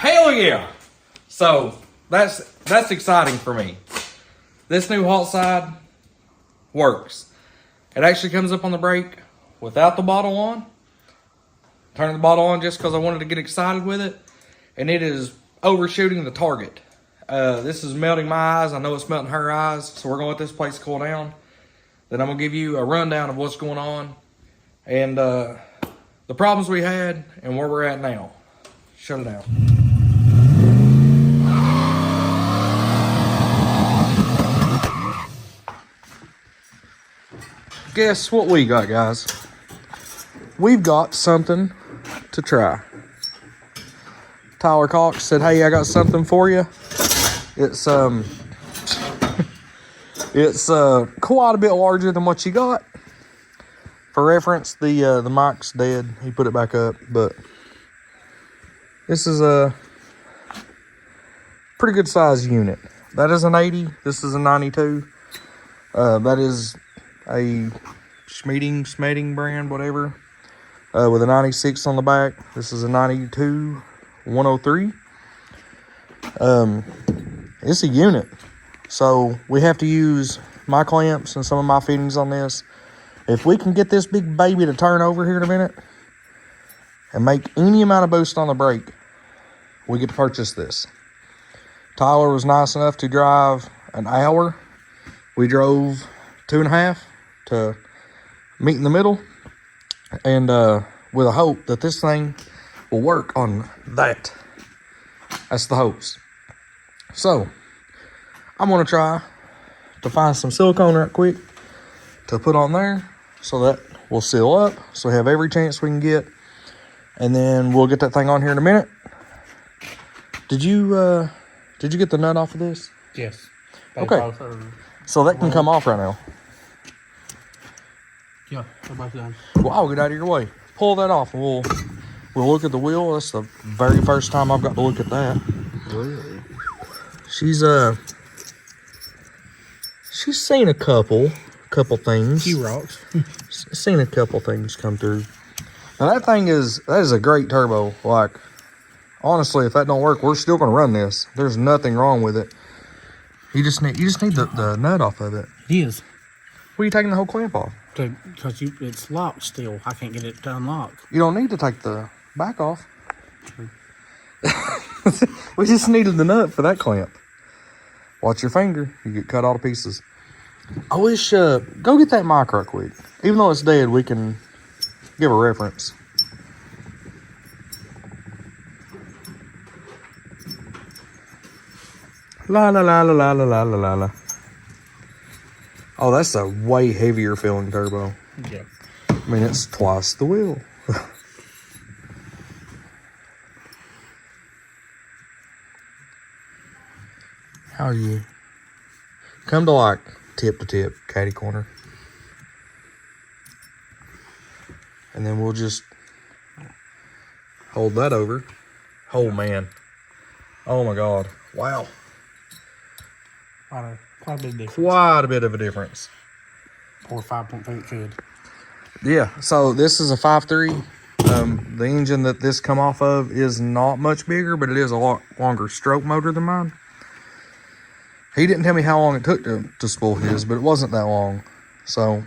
Hell yeah! So that's exciting for me. This new halt side works. It actually comes up on the brake without the bottle on. Turning the bottle on just because I wanted to get excited with it. And it is overshooting the target. This is melting my eyes. I know it's melting her eyes. So we're going to let this place cool down. Then I'm going to give you a rundown of what's going on. And the problems we had and where we're at now. Shut it down. Guess what we got, guys? We've got something to try. Tyler Cox said, "Hey, I got something for you." It's it's quite a bit larger than what you got. For reference, the mic's dead. He put it back up, but this is a pretty good size unit. That is an 80. This is a 92. That is a Schmedding brand, whatever, with a 96 on the back. This is a 92 103. It's a unit, so we have to use my clamps and some of my fittings on this. If we can get this big baby to turn over here in a minute and make any amount of boost on the brake, we get to purchase this. Tyler was nice enough to drive an hour. We drove 2.5 to meet in the middle, and with a hope that this thing will work on that. That's the hopes. So I'm gonna try to find some silicone right quick to put on there so that will seal up, so we have every chance we can get, and then we'll get that thing on here in a minute. Did you get the nut off of this? Yes. Okay. So that can come off right now. Yeah, they're both done. Well, I'll get out of your way. Pull that off, and we'll look at the wheel. That's the very first time I've got to look at that. Really? She's seen a couple things. Few rocks. Seen a couple things come through. Now that is a great turbo. Like, honestly, if that don't work, we're still gonna run this. There's nothing wrong with it. You just need the nut off of it. It is. What are you taking the whole clamp off? Because it's locked still. I can't get it to unlock. You don't need to take the back off. We just needed the nut for that clamp. Watch your finger. You get cut all to pieces. I wish, go get that mic right quick. Even though it's dead, we can give a reference. La la la la la la la la la. Oh, that's a way heavier feeling turbo. Yeah. I mean, it's twice the wheel. How are you? Come to like tip to tip, caddy corner. And then we'll just hold that over. Oh man. Oh my God. Wow. Quite a bit different. Quite a bit of a difference. Or 5.8 fed. Yeah, so this is a 5.3. The engine that this come off of is not much bigger, but it is a lot longer stroke motor than mine. He didn't tell me how long it took to spool his, but it wasn't that long. So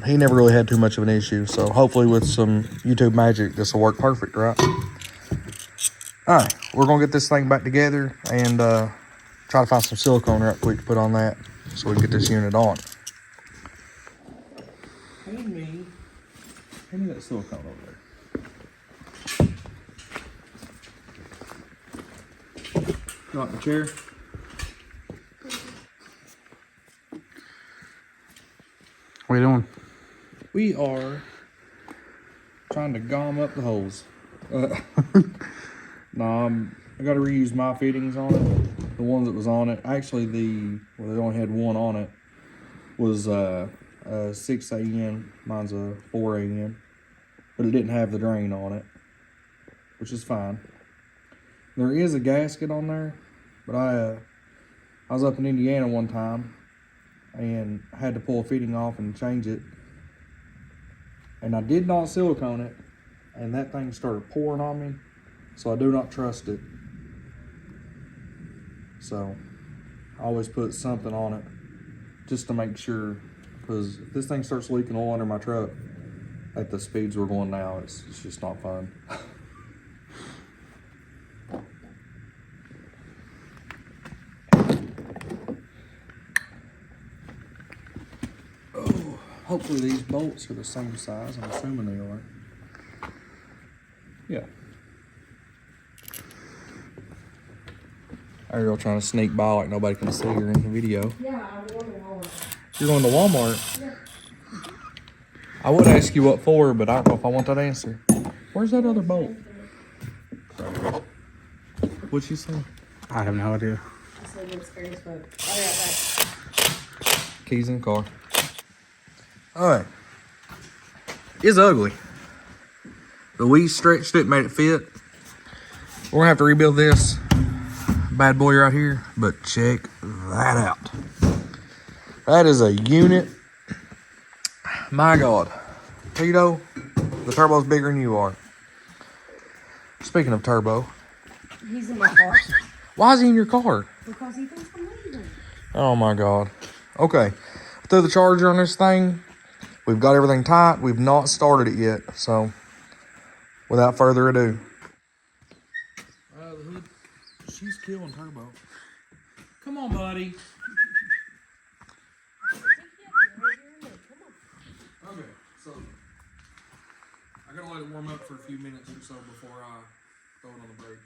he never really had too much of an issue. So hopefully with some YouTube magic, this will work perfect, right? All right, we're going to get this thing back together and try to find some silicone right quick to put on that so we can get this unit on. Hand me that silicone over there. Go out in the chair. What are you doing? We are trying to gum up the holes. No, I got to reuse my fittings on it. The ones that was on it. Actually, they only had one on it. Was 6 AN. Mine's a 4 AN. But it didn't have the drain on it, which is fine. There is a gasket on there, but I was up in Indiana one time and had to pull a fitting off and change it. And I did not silicone it, and that thing started pouring on me, so I do not trust it. So I always put something on it just to make sure, because if this thing starts leaking oil under my truck at the speeds we're going now, it's just not fun. Oh, hopefully these bolts are the same size. I'm assuming they are. Yeah. Ariel trying to sneak by like nobody can see her in the video. Yeah, I'm going to Walmart. You're going to Walmart? Yeah. I would ask you what for, but I don't know if I want that answer. Where's that other bolt? What'd she say? I have no idea. I said it's scary as fuck. Oh, yeah, that. Keys in the car. Alright. It's ugly. But we stretched it, made it fit. We're gonna have to rebuild this bad boy right here, but check that out. That is a unit. My God. Tito, the turbo's bigger than you are. Speaking of turbo, He's in my car why is he in your car? because he thinks I'm leaving. Oh my God. Okay. Throw the charger on this thing. We've got everything tight. We've not started it yet. So, without further ado. The hood. She's killing turbo. Come on, buddy. Okay, so I gotta let it warm up for a few minutes or so before I throw it on the brake.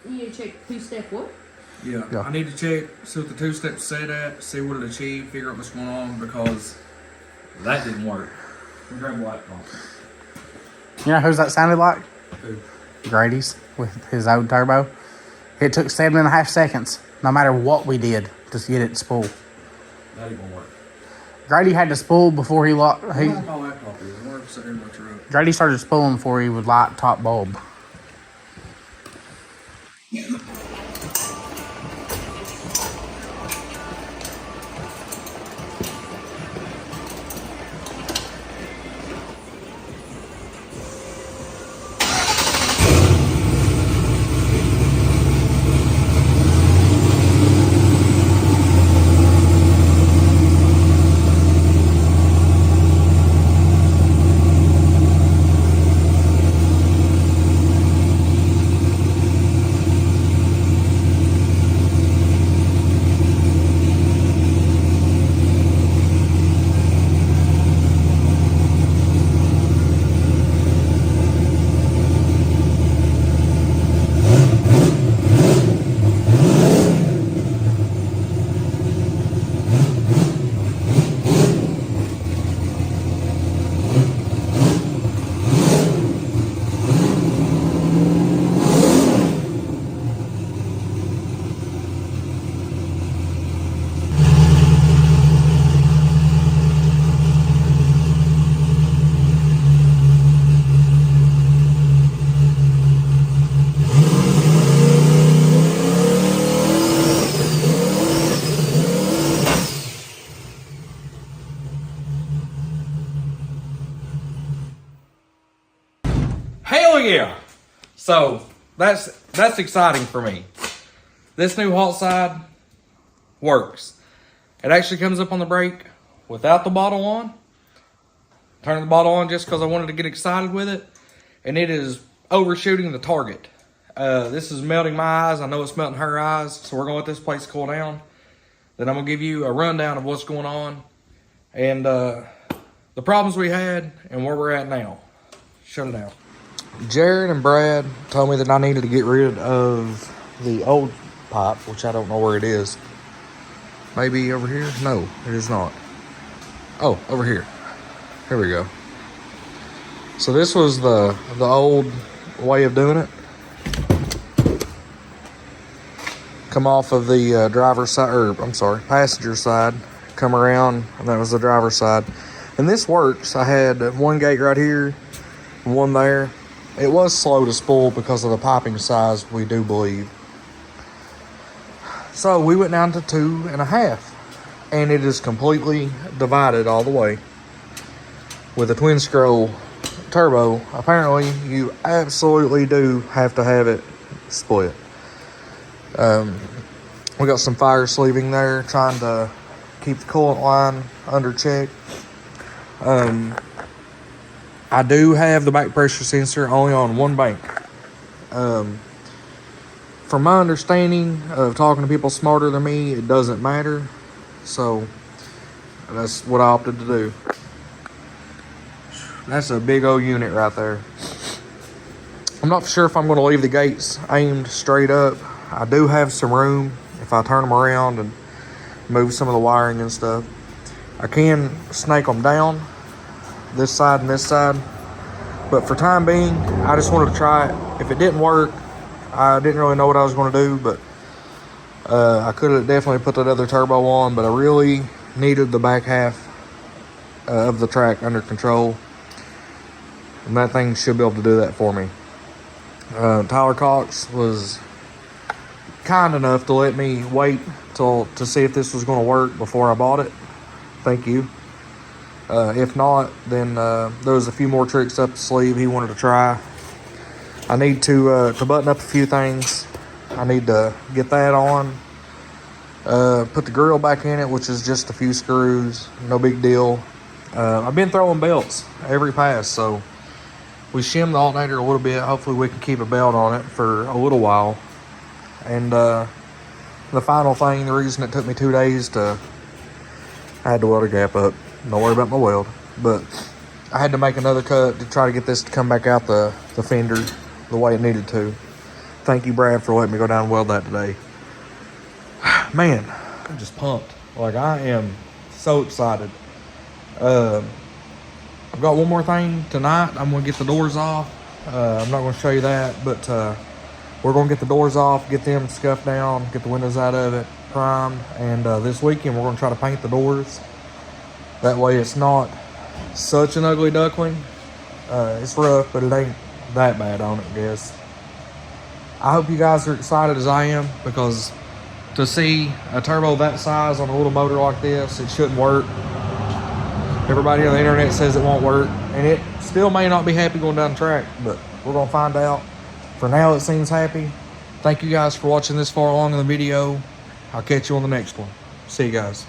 You need to check two-step what? Yeah, I need to check, see what the two-step set at, see what it achieved, figure out what's going on, because that didn't work. We grab white You know who's that sounded like? Who? Grady's with his old turbo. It took 7.5 seconds, no matter what we did, to get it to spool. That ain't gonna work. Grady had to spool before he locked. I don't know how laptop is. I'm working sitting in my truck. Grady started spooling before he would light top bulb. yeah. So that's exciting for me. This new halt side works. It actually comes up on the brake without the bottle on. Turn the bottle on just because I wanted to get excited with it. And it is overshooting the target. This is melting my eyes. I know it's melting her eyes. So we're going to let this place cool down. Then I'm going to give you a rundown of what's going on. And the problems we had and where we're at now. Shut it down. Jared and Brad told me that I needed to get rid of the old pipe, which I don't know where it is. Maybe over here? No, it is not. Oh, over here. Here we go. So this was the old way of doing it. Come off of the driver's side, or I'm sorry, passenger side. Come around, and that was the driver's side. And this works. I had one gate right here, one there. It was slow to spool because of the piping size, we do believe. So we went down to 2.5, and it is completely divided all the way. With a twin scroll turbo, apparently you absolutely do have to have it split. We got some fire sleeving there, trying to keep the coolant line under check. I do have the back pressure sensor only on one bank. From my understanding of talking to people smarter than me, it doesn't matter. So that's what I opted to do. That's a big old unit right there. I'm not sure if I'm going to leave the gates aimed straight up. I do have some room if I turn them around and move some of the wiring and stuff. I can snake them down, this side and this side. But for time being, I just wanted to try it. If it didn't work, I didn't really know what I was going to do, but I could have definitely put that other turbo on, but I really needed the back half of the track under control. And that thing should be able to do that for me. Tyler Cox was kind enough to let me wait to see if this was going to work before I bought it. Thank you. If not, then there was a few more tricks up the sleeve he wanted to try. I need to button up a few things. I need to get that on. Put the grill back in it, which is just a few screws. No big deal. I've been throwing belts every pass, so we shimmed the alternator a little bit. Hopefully we can keep a belt on it for a little while. And the final thing, the reason it took me 2 days I had to weld a gap up. Don't worry about my weld. But I had to make another cut to try to get this to come back out the fender the way it needed to. Thank you, Brad, for letting me go down and weld that today. Man, I'm just pumped. Like, I am so excited. I've got one more thing tonight. I'm going to get the doors off. I'm not going to show you that, but we're going to get the doors off, get them scuffed down, get the windows out of it, primed, and this weekend we're going to try to paint the doors. That way it's not such an ugly duckling. It's rough, but it ain't that bad on it, I guess. I hope you guys are excited as I am, because to see a turbo that size on a little motor like this, it shouldn't work. Everybody on the internet says it won't work, and it still may not be happy going down the track, but we're going to find out. For now, it seems happy. Thank you guys for watching this far along in the video. I'll catch you on the next one. See you guys.